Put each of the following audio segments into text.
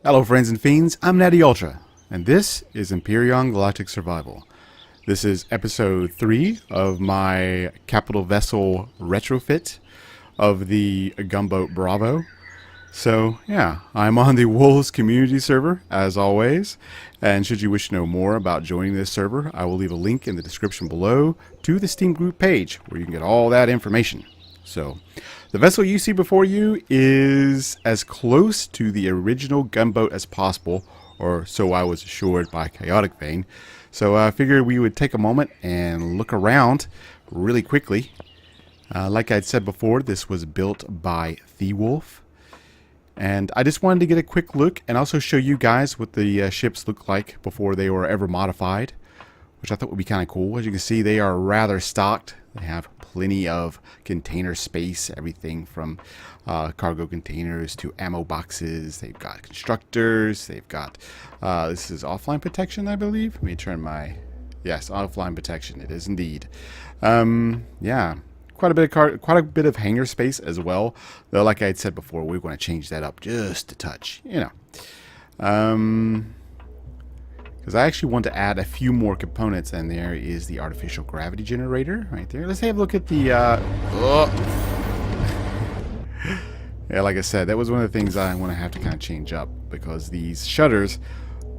Hello friends and fiends, I'm Natty Ultra, and this is Empyrion Galactic Survival. This is episode 3 of my capital vessel retrofit of the Gunboat Bravo. So yeah, I'm on the Wolves community server as always, and should you wish to know more about joining this server, I will leave a link in the description below to the Steam group page where you can get all that information. So, the vessel you see before you is as close to the original gunboat as possible, or so I was assured by Chaotic Vein. So I figured we would take a moment and look around really quickly. Like I'd said before, this was built by The Wolf. And I just wanted to get a quick look and also show you guys what the ships look like before they were ever modified, which I thought would be kind of cool. As you can see, they are rather stocked. They have plenty of container space, everything from cargo containers to ammo boxes. They've got constructors. They've got, this is offline protection, I believe. Let me turn my, yes, offline protection. It is indeed. Yeah, quite a bit of hangar space as well. Though, like I had said before, we're going to change that up just a touch, you know. Because I actually want to add a few more components, and there is the artificial gravity generator right there. Let's have a look at the... Yeah, like I said, that was one of the things I want to have to kind of change up, because these shutters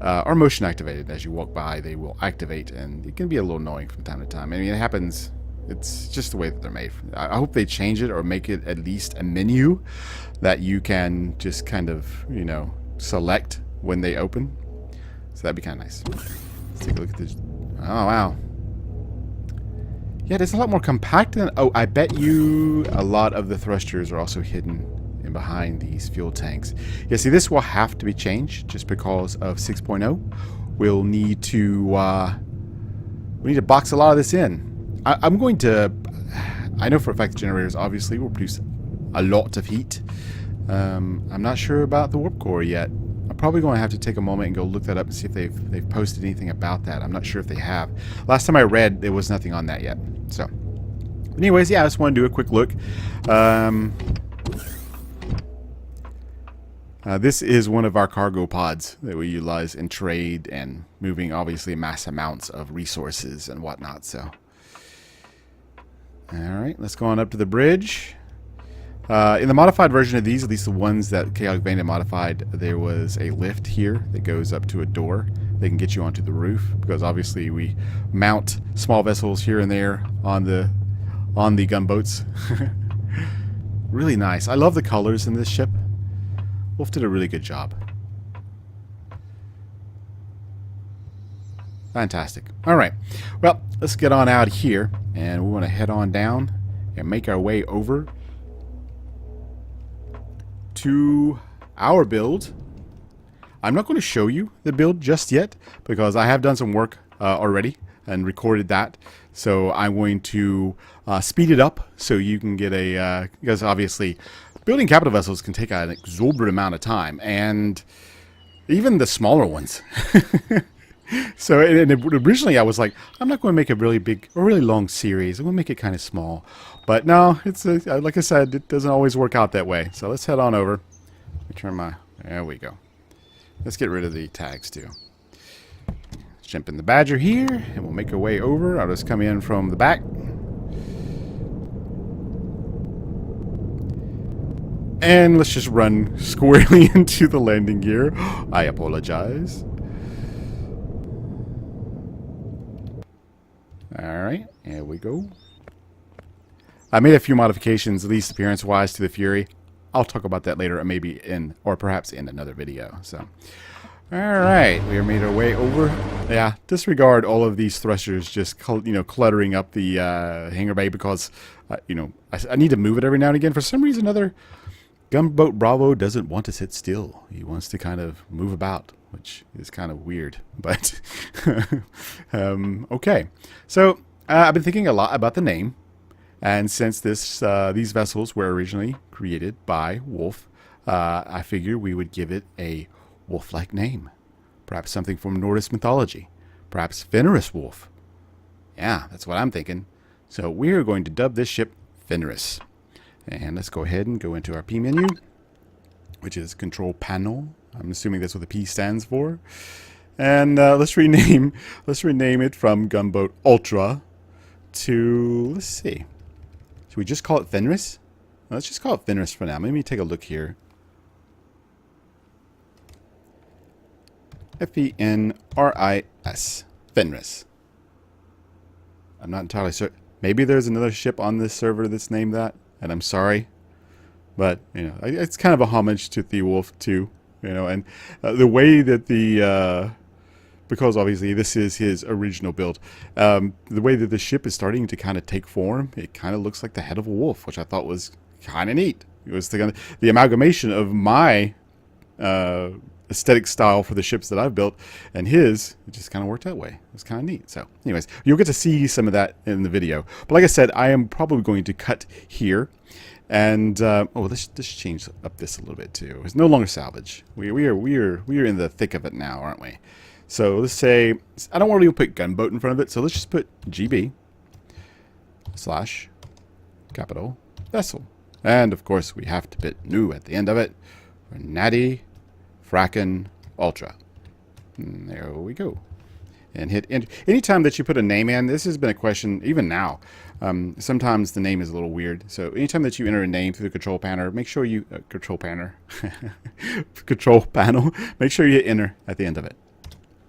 are motion activated. As you walk by, they will activate, and it can be a little annoying from time to time. I mean, it happens... It's just the way that they're made. I hope they change it or make it at least a menu that you can just kind of, you know, select when they open. So that'd be kind of nice. Let's take a look at this. Oh, wow. Yeah, it's a lot more compact than... Oh, I bet you a lot of the thrusters are also hidden in behind these fuel tanks. Yeah, see, this will have to be changed just because of 6.0. We'll need to... we need to box a lot of this in. I'm going to... I know for a fact the generators obviously will produce a lot of heat. I'm not sure about the warp core yet. I'm probably going to have to take a moment and go look that up and see if they've posted anything about that. I'm not sure if they have. Last time I read, there was nothing on that yet. So, anyways, yeah, I just want to do a quick look. This is one of our cargo pods that we utilize in trade and moving, obviously, mass amounts of resources and whatnot. So, all right, let's go on up to the bridge. In the modified version of these, at least the ones that Chaotic Vein had modified, there was a lift here that goes up to a door. They can get you onto the roof, because obviously we mount small vessels here and there on the gunboats. Really nice. I love the colors in this ship. Wolf did a really good job. Fantastic. All right. Well, let's get on out here, and we want to head on down and make our way over to our build. I'm not going to show you the build just yet, because I have done some work already and recorded that. So I'm going to speed it up so you can get a... because obviously building capital vessels can take an exorbitant amount of time, and even the smaller ones. So and originally I was like, I'm not going to make a really long series. I'm going to make it kind of small. But no, it's like I said, it doesn't always work out that way. So let's head on over. Let me turn my... There we go. Let's get rid of the tags too. Let's jump in the Badger here, and we'll make our way over. I'll just come in from the back. And let's just run squarely into the landing gear. I apologize. Alright, here we go. I made a few modifications, at least appearance-wise, to the Fury. I'll talk about that later, or maybe in, or perhaps in another video. So, alright, we made our way over. Yeah, disregard all of these thrusters just, cluttering up the hangar bay, because, I need to move it every now and again. For some reason or other, Gunboat Bravo doesn't want to sit still. He wants to kind of move about, which is kind of weird, but okay. So I've been thinking a lot about the name, and since these vessels were originally created by Wolf, I figured we would give it a wolf-like name, perhaps something from Nordic mythology, perhaps Fenris Wolf. Yeah, that's what I'm thinking. So we're going to dub this ship Fenris. And let's go ahead and go into our P menu, which is Control Panel, I'm assuming that's what the P stands for. And let's rename it from Gunboat Ultra to, let's see. Should we just call it Fenris? Let's just call it Fenris for now. Let me take a look here. F-E-N-R-I-S. Fenris. I'm not entirely certain. Maybe there's another ship on this server that's named that, and I'm sorry. But, you know, it's kind of a homage to Theowolf too. You know, and the way that the... because obviously this is his original build. The way that the ship is starting to kind of take form, it kind of looks like the head of a wolf, which I thought was kind of neat. It was the amalgamation of my aesthetic style for the ships that I've built and his. It just kind of worked that way. It was kind of neat. So anyways, you'll get to see some of that in the video. But like I said, I am probably going to cut here. And let's change up this a little bit too. It's no longer salvage. We are in the thick of it now, aren't we? So let's say, I don't want to put gunboat in front of it, so let's just put GB / capital vessel. And of course we have to put new at the end of it for Natty Frackin Ultra. And there we go. And hit enter. Anytime that you put a name in, this has been a question even now. Sometimes the name is a little weird. So anytime that you enter a name through the control panel, make sure you control panel, make sure you hit enter at the end of it.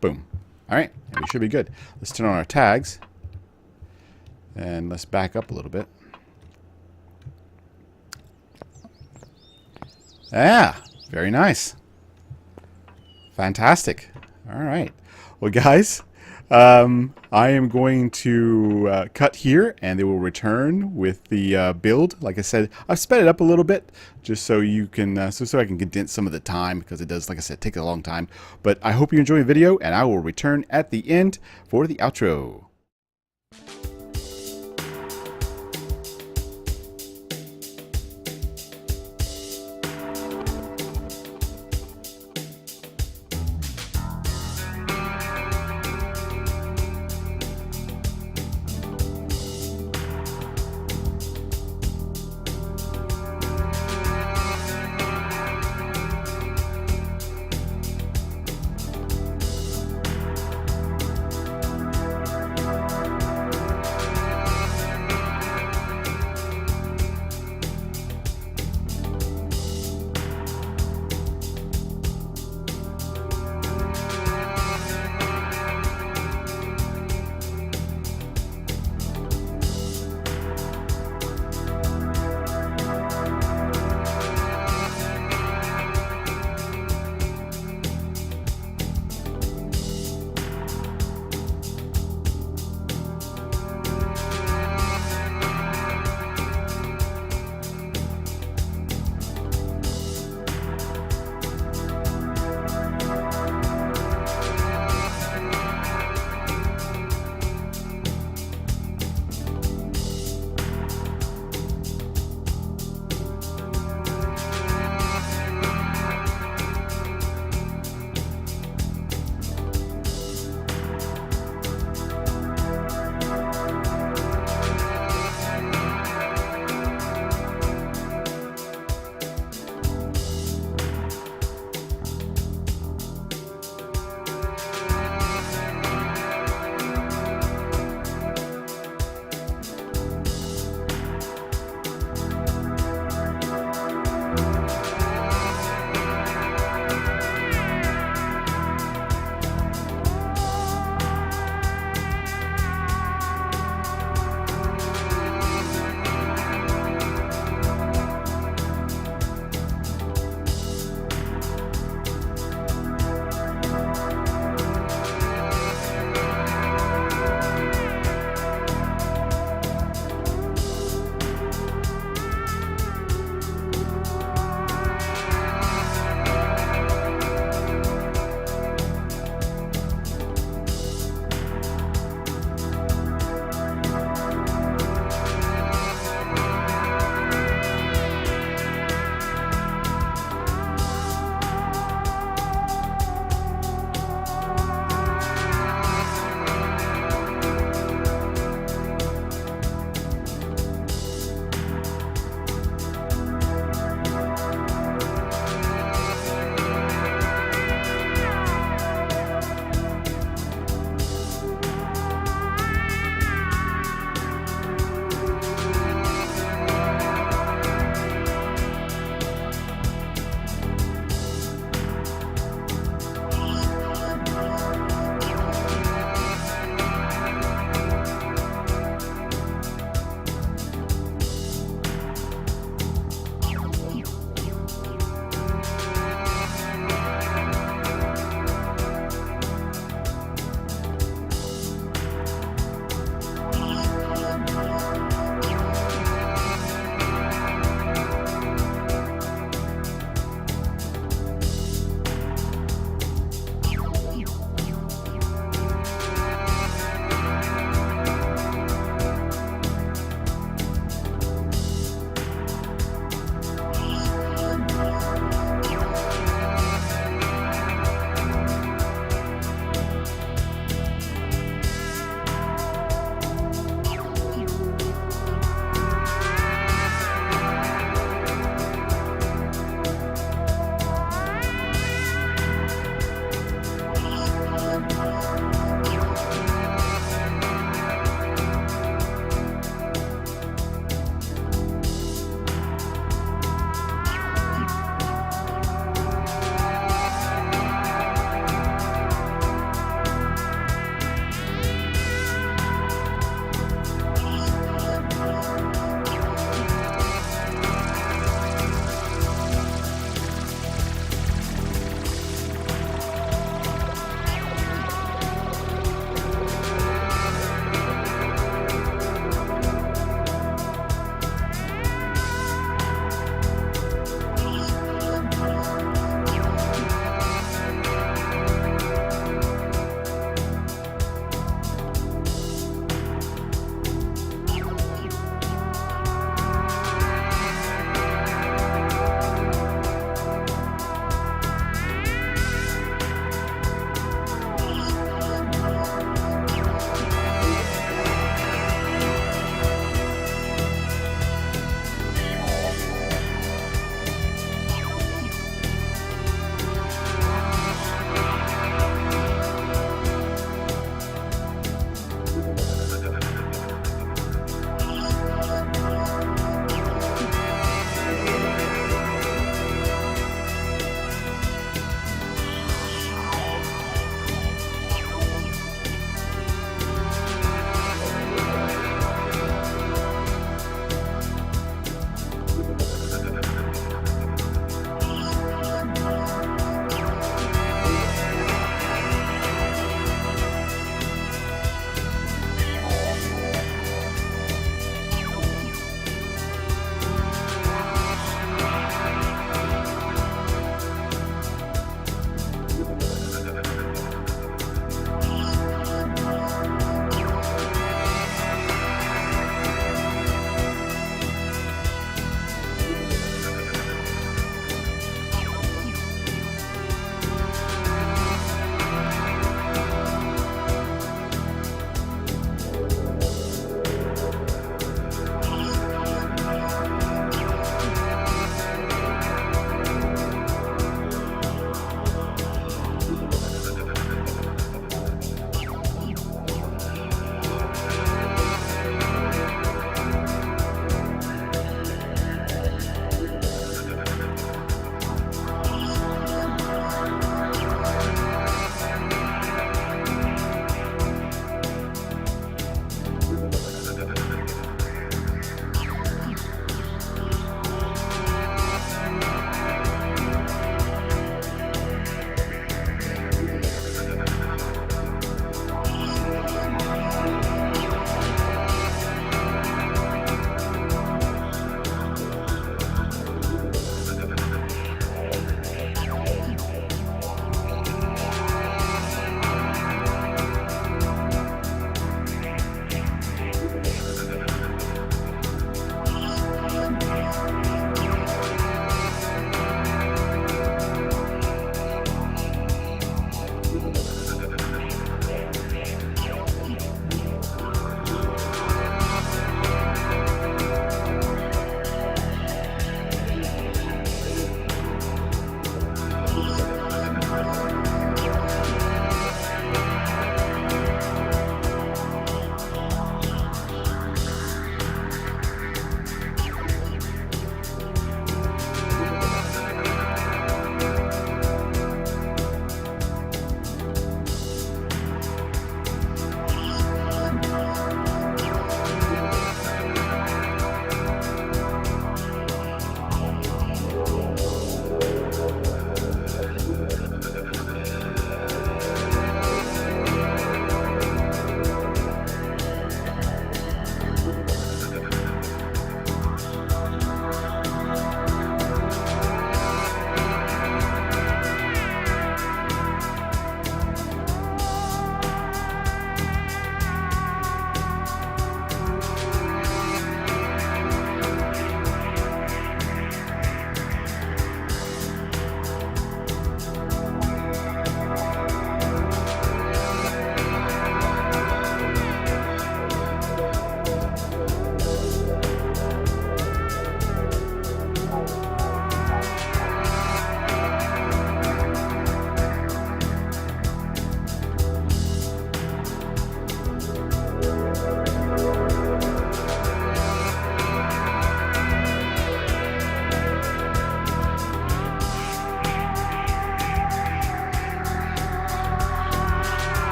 Boom. All right, and we should be good. Let's turn on our tags, and let's back up a little bit. Ah, very nice. Fantastic. All right. Well, guys, I am going to cut here, and they will return with the build. Like I said, I've sped it up a little bit just so you can, so I can condense some of the time, because it does, like I said, take a long time. But I hope you enjoy the video, and I will return at the end for the outro.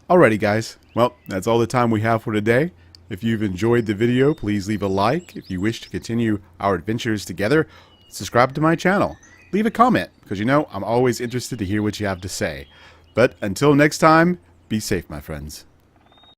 Alrighty guys, well, that's all the time we have for today. If you've enjoyed the video, please leave a like. If you wish to continue our adventures together, subscribe to my channel. Leave a comment, because you know I'm always interested to hear what you have to say. But until next time, be safe, my friends.